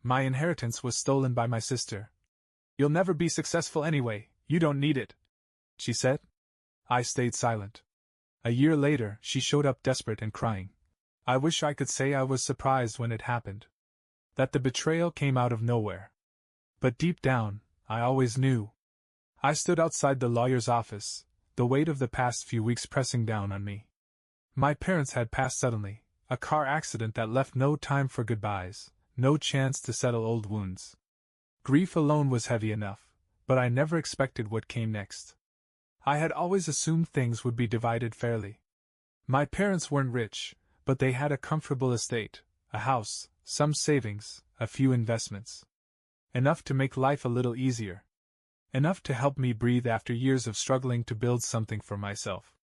My inheritance was stolen by my sister. You'll never be successful anyway, you don't need it, she said. I stayed silent. A year later, she showed up desperate and crying. I wish I could say I was surprised when it happened. That the betrayal came out of nowhere. But deep down, I always knew. I stood outside the lawyer's office, the weight of the past few weeks pressing down on me. My parents had passed suddenly, a car accident that left no time for goodbyes, no chance to settle old wounds. Grief alone was heavy enough, but I never expected what came next. I had always assumed things would be divided fairly. My parents weren't rich, but they had a comfortable estate, a house, some savings, a few investments. Enough to make life a little easier. Enough to help me breathe after years of struggling to build something for myself.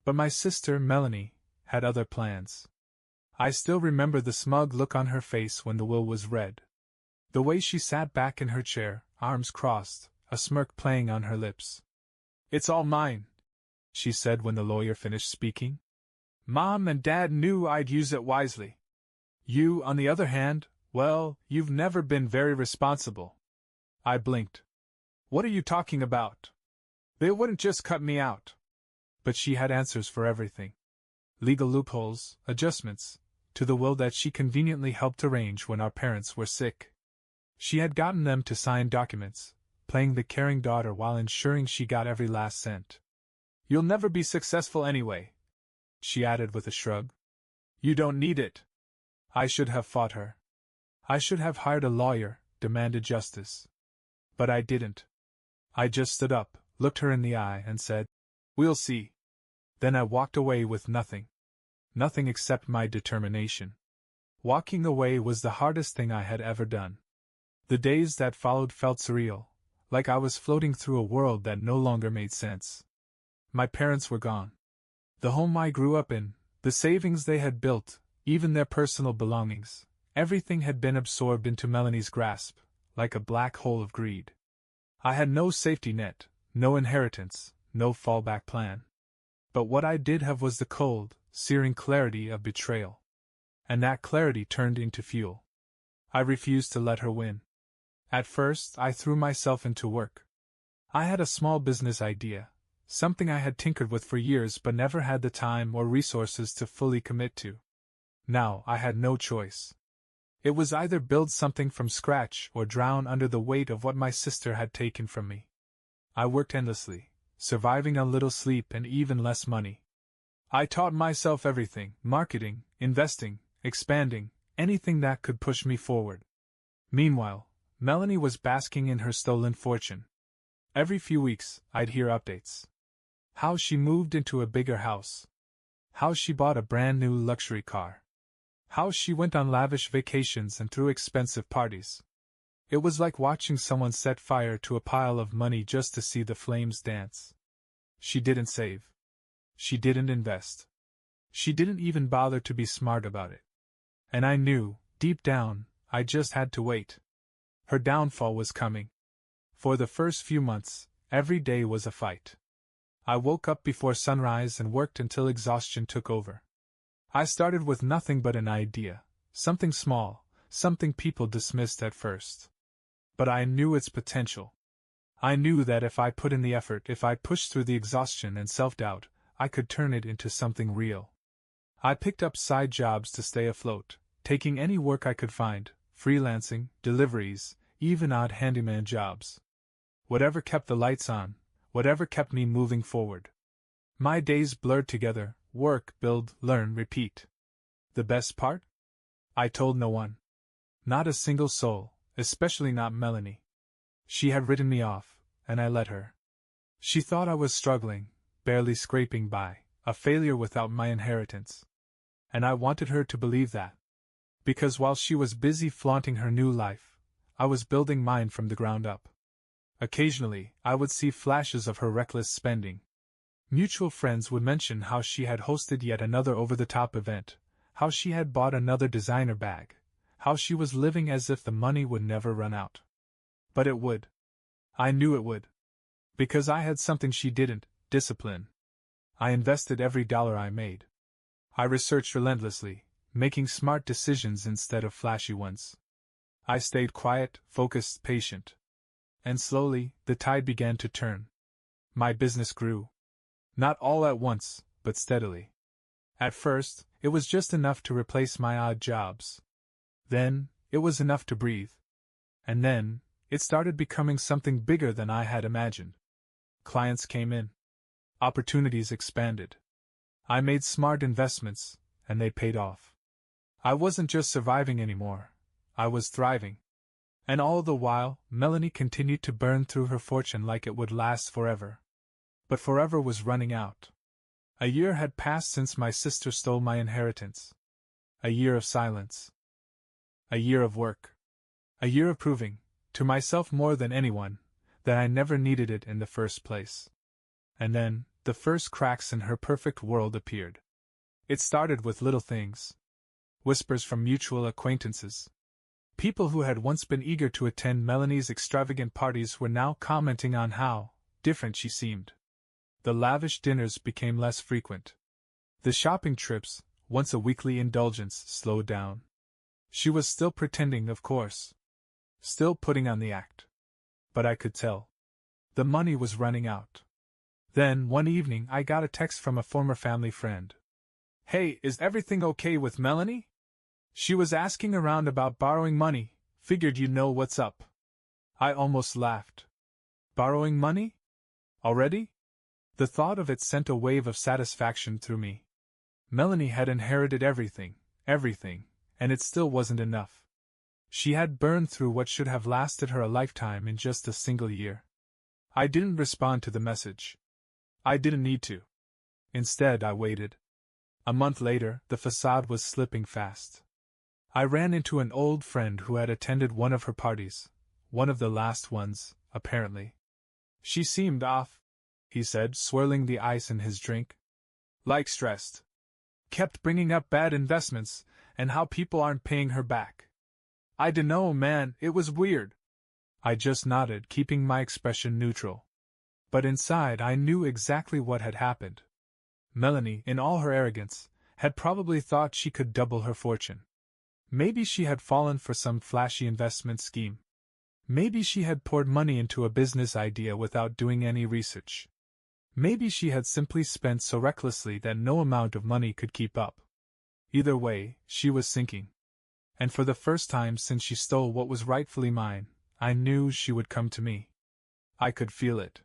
But my sister, Melanie, had other plans. I still remember the smug look on her face when the will was read. The way she sat back in her chair, arms crossed, a smirk playing on her lips. "It's all mine," she said when the lawyer finished speaking. "Mom and Dad knew I'd use it wisely. You, on the other hand, well, you've never been very responsible." I blinked. "What are you talking about? They wouldn't just cut me out." But she had answers for everything. Legal loopholes, adjustments, to the will that she conveniently helped arrange when our parents were sick. She had gotten them to sign documents, playing the caring daughter while ensuring she got every last cent. "You'll never be successful anyway," she added with a shrug. "You don't need it." I should have fought her. I should have hired a lawyer, demanded justice. But I didn't. I just stood up, looked her in the eye, and said, "We'll see." Then I walked away with nothing. Nothing except my determination. Walking away was the hardest thing I had ever done. The days that followed felt surreal, like I was floating through a world that no longer made sense. My parents were gone. The home I grew up in, the savings they had built, even their personal belongings, everything had been absorbed into Melanie's grasp, like a black hole of greed. I had no safety net, no inheritance, no fallback plan. But what I did have was the cold, searing clarity of betrayal. And that clarity turned into fuel. I refused to let her win. At first, I threw myself into work. I had a small business idea, something I had tinkered with for years but never had the time or resources to fully commit to. Now I had no choice. It was either build something from scratch or drown under the weight of what my sister had taken from me. I worked endlessly, surviving on little sleep and even less money. I taught myself everything: marketing, investing, expanding, anything that could push me forward. Meanwhile, Melanie was basking in her stolen fortune. Every few weeks, I'd hear updates. How she moved into a bigger house. How she bought a brand new luxury car. How she went on lavish vacations and threw expensive parties. It was like watching someone set fire to a pile of money just to see the flames dance. She didn't save. She didn't invest. She didn't even bother to be smart about it. And I knew, deep down, I just had to wait. Her downfall was coming. For the first few months, every day was a fight. I woke up before sunrise and worked until exhaustion took over. I started with nothing but an idea, something small, something people dismissed at first. But I knew its potential. I knew that if I put in the effort, if I pushed through the exhaustion and self-doubt, I could turn it into something real. I picked up side jobs to stay afloat, taking any work I could find, freelancing, deliveries, even odd handyman jobs. Whatever kept the lights on, whatever kept me moving forward. My days blurred together: work, build, learn, repeat. The best part? I told no one. Not a single soul, especially not Melanie. She had written me off, and I let her. She thought I was struggling, barely scraping by, a failure without my inheritance. And I wanted her to believe that. Because while she was busy flaunting her new life, I was building mine from the ground up. Occasionally, I would see flashes of her reckless spending. Mutual friends would mention how she had hosted yet another over-the-top event, how she had bought another designer bag, how she was living as if the money would never run out. But it would. I knew it would. Because I had something she didn't: discipline. I invested every dollar I made. I researched relentlessly, making smart decisions instead of flashy ones. I stayed quiet, focused, patient. And slowly, the tide began to turn. My business grew. Not all at once, but steadily. At first, it was just enough to replace my odd jobs. Then, it was enough to breathe. And then, it started becoming something bigger than I had imagined. Clients came in. Opportunities expanded. I made smart investments, and they paid off. I wasn't just surviving anymore. I was thriving. And all the while, Melanie continued to burn through her fortune like it would last forever. But forever was running out. A year had passed since my sister stole my inheritance. A year of silence. A year of work. A year of proving, to myself more than anyone, that I never needed it in the first place. And then, the first cracks in her perfect world appeared. It started with little things. Whispers from mutual acquaintances. People who had once been eager to attend Melanie's extravagant parties were now commenting on how different she seemed. The lavish dinners became less frequent. The shopping trips, once a weekly indulgence, slowed down. She was still pretending, of course. Still putting on the act. But I could tell. The money was running out. Then, one evening, I got a text from a former family friend. "Hey, is everything okay with Melanie? She was asking around about borrowing money, figured you'd know what's up." I almost laughed. Borrowing money? Already? The thought of it sent a wave of satisfaction through me. Melanie had inherited everything, and it still wasn't enough. She had burned through what should have lasted her a lifetime in just a single year. I didn't respond to the message. I didn't need to. Instead, I waited. A month later, the facade was slipping fast. I ran into an old friend who had attended one of her parties, one of the last ones, apparently. "She seemed off," he said, swirling the ice in his drink. "Like stressed. Kept bringing up bad investments, and how people aren't paying her back. I dunno, man, it was weird." I just nodded, keeping my expression neutral. But inside I knew exactly what had happened. Melanie, in all her arrogance, had probably thought she could double her fortune. Maybe she had fallen for some flashy investment scheme. Maybe she had poured money into a business idea without doing any research. Maybe she had simply spent so recklessly that no amount of money could keep up. Either way, she was sinking. And for the first time since she stole what was rightfully mine, I knew she would come to me. I could feel it.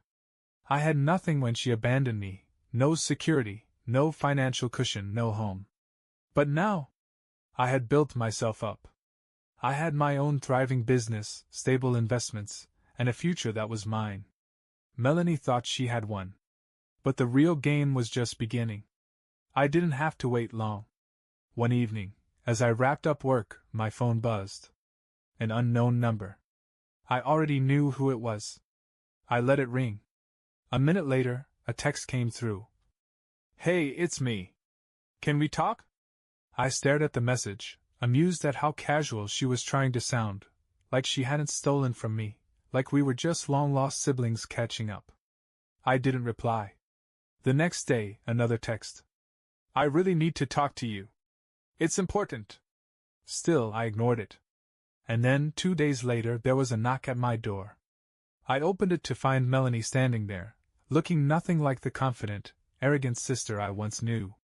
I had nothing when she abandoned me, no security, no financial cushion, no home. But now, I had built myself up. I had my own thriving business, stable investments, and a future that was mine. Melanie thought she had won. But the real game was just beginning. I didn't have to wait long. One evening, as I wrapped up work, my phone buzzed. An unknown number. I already knew who it was. I let it ring. A minute later, a text came through. "Hey, it's me. Can we talk?" I stared at the message, amused at how casual she was trying to sound, like she hadn't stolen from me, like we were just long-lost siblings catching up. I didn't reply. The next day, another text. "I really need to talk to you. It's important." Still, I ignored it. And then, 2 days later, there was a knock at my door. I opened it to find Melanie standing there, looking nothing like the confident, arrogant sister I once knew.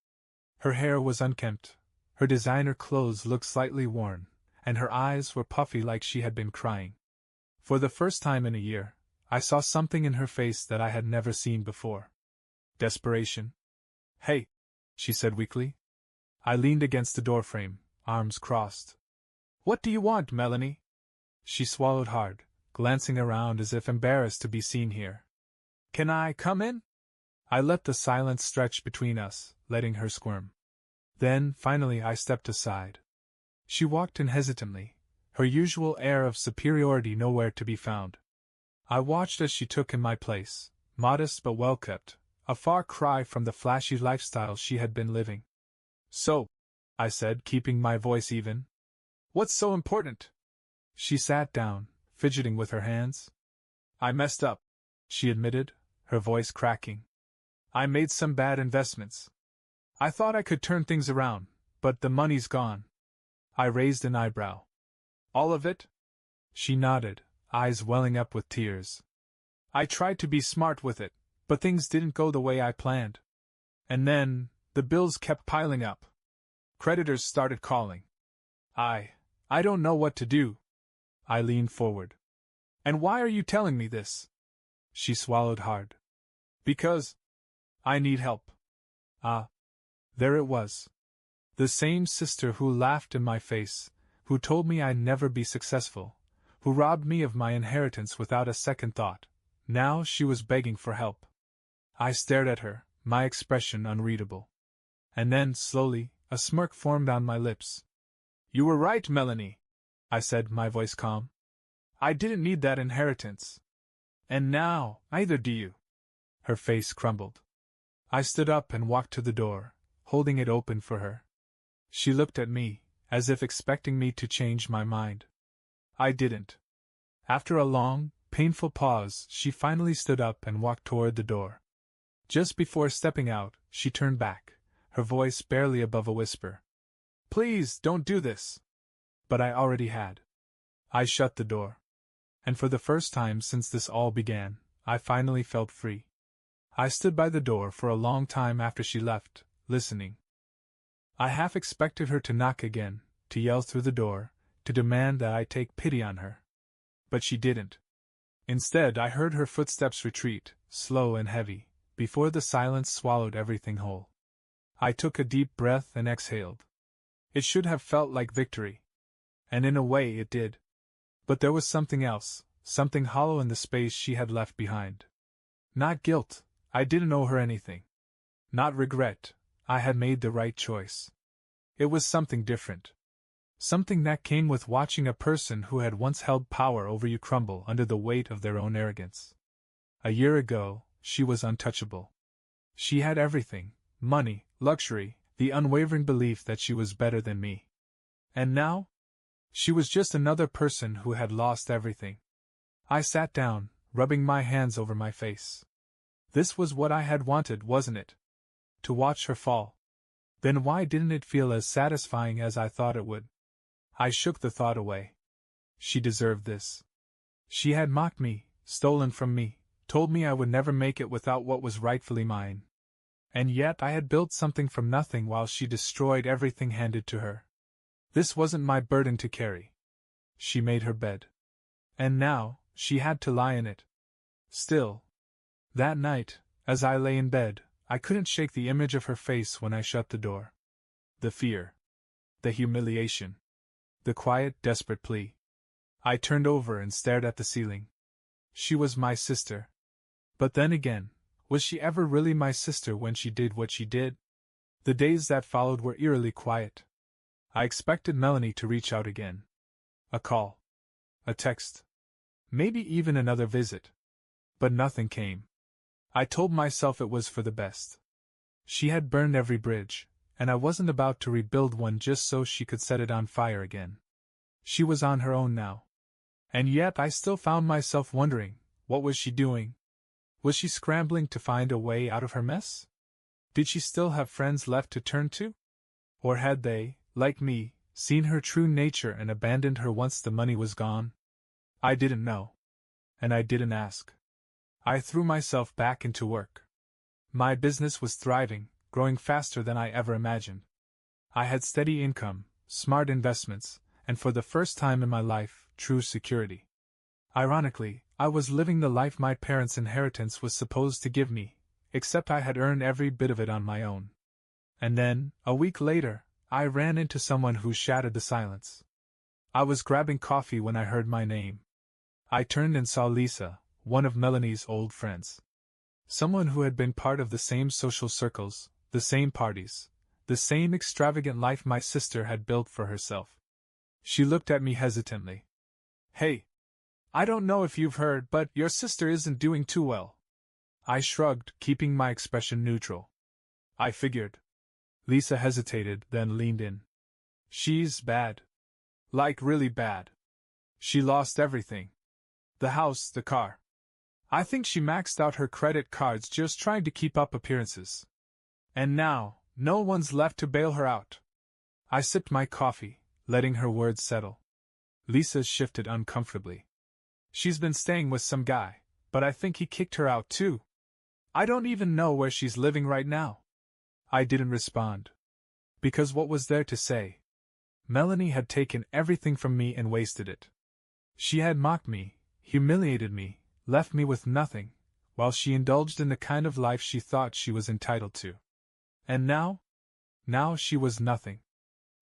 Her hair was unkempt, her designer clothes looked slightly worn, and her eyes were puffy like she had been crying. For the first time in a year, I saw something in her face that I had never seen before. Desperation. "Hey," she said weakly. I leaned against the doorframe, arms crossed. "What do you want, Melanie?" She swallowed hard, glancing around as if embarrassed to be seen here. "Can I come in?" I let the silence stretch between us, letting her squirm. Then, finally, I stepped aside. She walked in hesitantly, her usual air of superiority nowhere to be found. I watched as she took in my place, modest but well-kept, a far cry from the flashy lifestyle she had been living. "So," I said, keeping my voice even, "what's so important?" She sat down, fidgeting with her hands. "I messed up," she admitted, her voice cracking. "I made some bad investments. I thought I could turn things around, but the money's gone." I raised an eyebrow. "All of it?" She nodded, eyes welling up with tears. I tried to be smart with it, but things didn't go the way I planned. And then, the bills kept piling up. Creditors started calling. I don't know what to do. I leaned forward. And why are you telling me this? She swallowed hard. Because I need help. Ah, there it was. The same sister who laughed in my face, who told me I'd never be successful, who robbed me of my inheritance without a second thought. Now she was begging for help. I stared at her, my expression unreadable. And then, slowly, a smirk formed on my lips. You were right, Melanie, I said, my voice calm. I didn't need that inheritance. And now, either do you. Her face crumbled. I stood up and walked to the door, holding it open for her. She looked at me, as if expecting me to change my mind. I didn't. After a long, painful pause, she finally stood up and walked toward the door. Just before stepping out, she turned back, her voice barely above a whisper. Please, don't do this. But I already had. I shut the door. And for the first time since this all began, I finally felt free. I stood by the door for a long time after she left, listening. I half expected her to knock again, to yell through the door, to demand that I take pity on her. But she didn't. Instead, I heard her footsteps retreat, slow and heavy, before the silence swallowed everything whole. I took a deep breath and exhaled. It should have felt like victory. And in a way it did. But there was something else, something hollow in the space she had left behind. Not guilt, I didn't owe her anything. Not regret, I had made the right choice. It was something different. Something that came with watching a person who had once held power over you crumble under the weight of their own arrogance. A year ago, she was untouchable. She had everything, money, luxury, the unwavering belief that she was better than me. And now? She was just another person who had lost everything. I sat down, rubbing my hands over my face. This was what I had wanted, wasn't it? To watch her fall. Then why didn't it feel as satisfying as I thought it would? I shook the thought away. She deserved this. She had mocked me, stolen from me, told me I would never make it without what was rightfully mine. And yet I had built something from nothing while she destroyed everything handed to her. This wasn't my burden to carry. She made her bed. And now, she had to lie in it. Still. That night, as I lay in bed, I couldn't shake the image of her face when I shut the door. The fear. The humiliation. The quiet, desperate plea. I turned over and stared at the ceiling. She was my sister. But then again, was she ever really my sister when she did what she did? The days that followed were eerily quiet. I expected Melanie to reach out again. A call. A text. Maybe even another visit. But nothing came. I told myself it was for the best. She had burned every bridge, and I wasn't about to rebuild one just so she could set it on fire again. She was on her own now. And yet I still found myself wondering, what was she doing? Was she scrambling to find a way out of her mess? Did she still have friends left to turn to? Or had they, like me, seen her true nature and abandoned her once the money was gone? I didn't know. And I didn't ask. I threw myself back into work. My business was thriving, growing faster than I ever imagined. I had steady income, smart investments, and for the first time in my life, true security. Ironically, I was living the life my parents' inheritance was supposed to give me, except I had earned every bit of it on my own. And then, a week later, I ran into someone who shattered the silence. I was grabbing coffee when I heard my name. I turned and saw Lisa, one of Melanie's old friends. Someone who had been part of the same social circles, the same parties, the same extravagant life my sister had built for herself. She looked at me hesitantly. Hey. I don't know if you've heard, but your sister isn't doing too well. I shrugged, keeping my expression neutral. I figured. Lisa hesitated, then leaned in. She's bad. Like really bad. She lost everything. The house, the car. I think she maxed out her credit cards just trying to keep up appearances. And now, no one's left to bail her out. I sipped my coffee, letting her words settle. Lisa shifted uncomfortably. She's been staying with some guy, but I think he kicked her out too. I don't even know where she's living right now. I didn't respond. Because what was there to say? Melanie had taken everything from me and wasted it. She had mocked me, humiliated me, left me with nothing, while she indulged in the kind of life she thought she was entitled to. And now? Now she was nothing.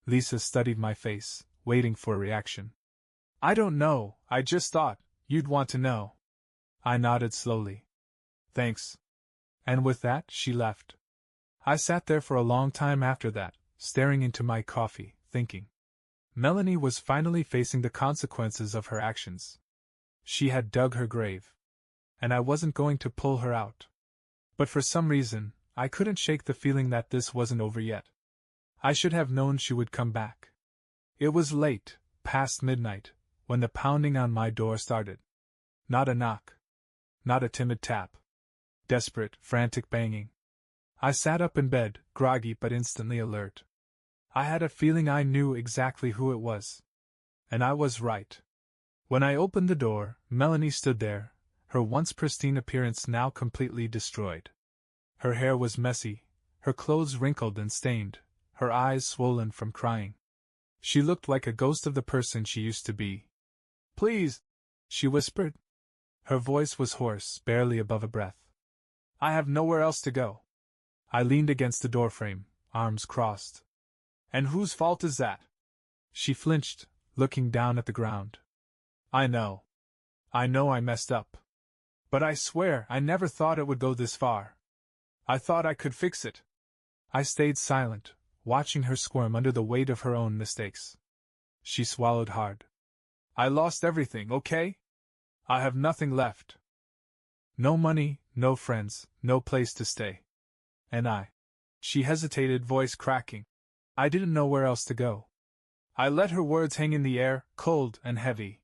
Lisa studied my face, waiting for a reaction. I don't know, I just thought you'd want to know. I nodded slowly. Thanks. And with that, she left. I sat there for a long time after that, staring into my coffee, thinking. Melanie was finally facing the consequences of her actions. She had dug her grave. And I wasn't going to pull her out. But for some reason, I couldn't shake the feeling that this wasn't over yet. I should have known she would come back. It was late, past midnight, when the pounding on my door started. Not a knock. Not a timid tap. Desperate, frantic banging. I sat up in bed, groggy but instantly alert. I had a feeling I knew exactly who it was. And I was right. When I opened the door, Melanie stood there, her once pristine appearance now completely destroyed. Her hair was messy, her clothes wrinkled and stained, her eyes swollen from crying. She looked like a ghost of the person she used to be. Please, she whispered. Her voice was hoarse, barely above a breath. I have nowhere else to go. I leaned against the doorframe, arms crossed. And whose fault is that? She flinched, looking down at the ground. I know I messed up. But I swear I never thought it would go this far. I thought I could fix it. I stayed silent, watching her squirm under the weight of her own mistakes. She swallowed hard. I lost everything, okay? I have nothing left. No money, no friends, no place to stay. And she hesitated, voice cracking. I didn't know where else to go. I let her words hang in the air, cold and heavy.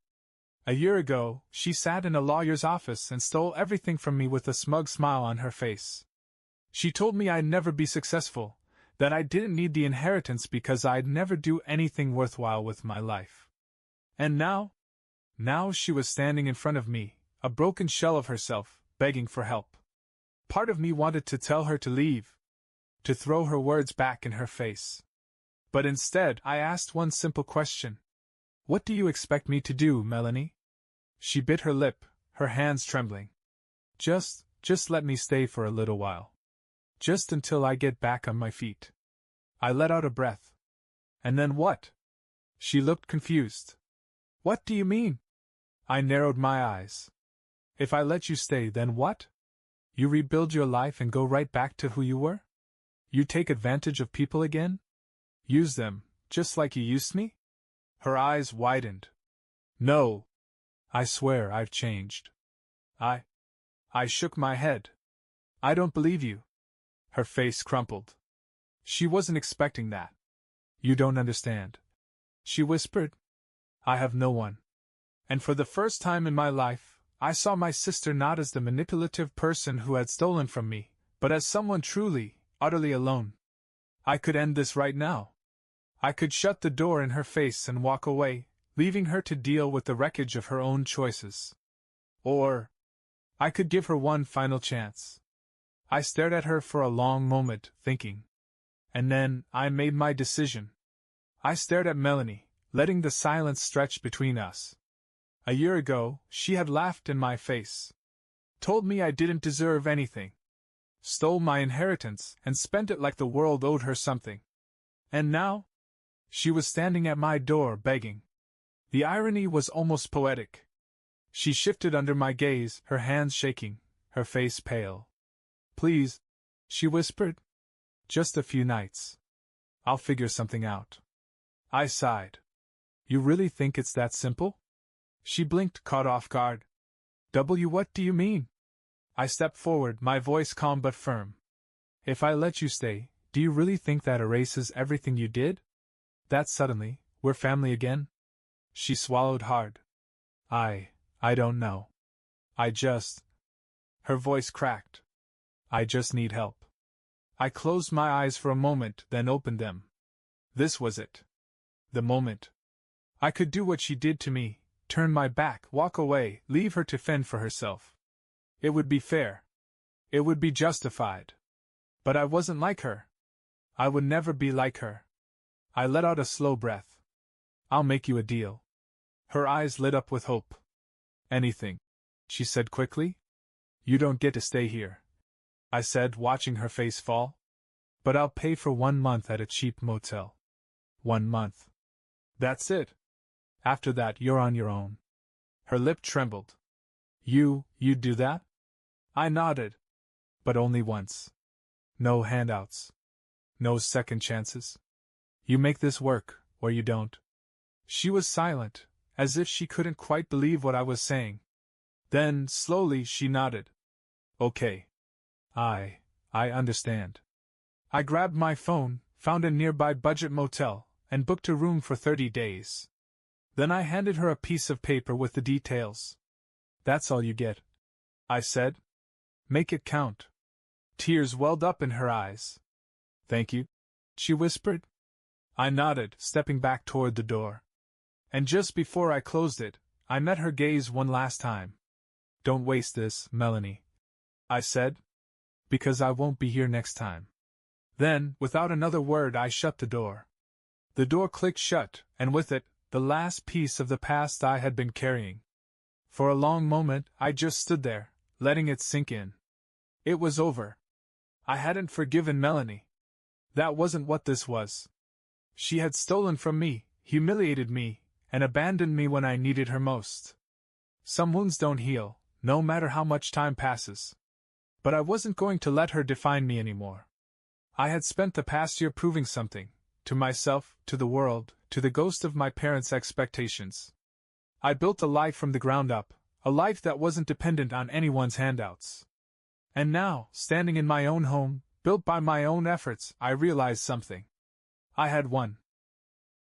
A year ago, she sat in a lawyer's office and stole everything from me with a smug smile on her face. She told me I'd never be successful, that I didn't need the inheritance because I'd never do anything worthwhile with my life. And now she was standing in front of me, a broken shell of herself, begging for help. Part of me wanted to tell her to leave, to throw her words back in her face. But instead, I asked one simple question. What do you expect me to do, Melanie? She bit her lip, her hands trembling. Just let me stay for a little while. Just until I get back on my feet. I let out a breath. And then what? She looked confused. What do you mean? I narrowed my eyes. If I let you stay, then what? You rebuild your life and go right back to who you were? You take advantage of people again? Use them, just like you used me? Her eyes widened. No. I swear I've changed. I shook my head. I don't believe you. Her face crumpled. She wasn't expecting that. You don't understand. She whispered. I have no one. And for the first time in my life, I saw my sister not as the manipulative person who had stolen from me, but as someone truly, utterly alone. I could end this right now. I could shut the door in her face and walk away, leaving her to deal with the wreckage of her own choices. Or I could give her one final chance. I stared at her for a long moment, thinking. And then I made my decision. I stared at Melanie, letting the silence stretch between us. A year ago, she had laughed in my face. Told me I didn't deserve anything. Stole my inheritance and spent it like the world owed her something. And now? She was standing at my door begging. The irony was almost poetic. She shifted under my gaze, her hands shaking, her face pale. Please, she whispered. Just a few nights. I'll figure something out. I sighed. You really think it's that simple? She blinked, caught off guard. What do you mean? I stepped forward, my voice calm but firm. If I let you stay, do you really think that erases everything you did? That suddenly, we're family again? She swallowed hard. I don't know. Her voice cracked. I just need help. I closed my eyes for a moment, then opened them. This was it. The moment. I could do what she did to me, turn my back, walk away, leave her to fend for herself. It would be fair. It would be justified. But I wasn't like her. I would never be like her. I let out a slow breath. I'll make you a deal. Her eyes lit up with hope. Anything, she said quickly. You don't get to stay here, I said, watching her face fall. But I'll pay for 1 month at a cheap motel. 1 month. That's it. After that, you're on your own. Her lip trembled. You'd do that? I nodded. But only once. No handouts. No second chances. You make this work, or you don't. She was silent, as if she couldn't quite believe what I was saying. Then, slowly, she nodded. Okay. I understand. I grabbed my phone, found a nearby budget motel, and booked a room for 30 days. Then I handed her a piece of paper with the details. That's all you get, I said. Make it count. Tears welled up in her eyes. Thank you, she whispered. I nodded, stepping back toward the door. And just before I closed it, I met her gaze one last time. Don't waste this, Melanie, I said. Because I won't be here next time. Then, without another word, I shut the door. The door clicked shut, and with it, the last piece of the past I had been carrying. For a long moment, I just stood there, letting it sink in. It was over. I hadn't forgiven Melanie. That wasn't what this was. She had stolen from me, humiliated me, and abandoned me when I needed her most. Some wounds don't heal, no matter how much time passes. But I wasn't going to let her define me anymore. I had spent the past year proving something, to myself, to the world, to the ghost of my parents' expectations. I built a life from the ground up, a life that wasn't dependent on anyone's handouts. And now, standing in my own home, built by my own efforts, I realized something. I had won.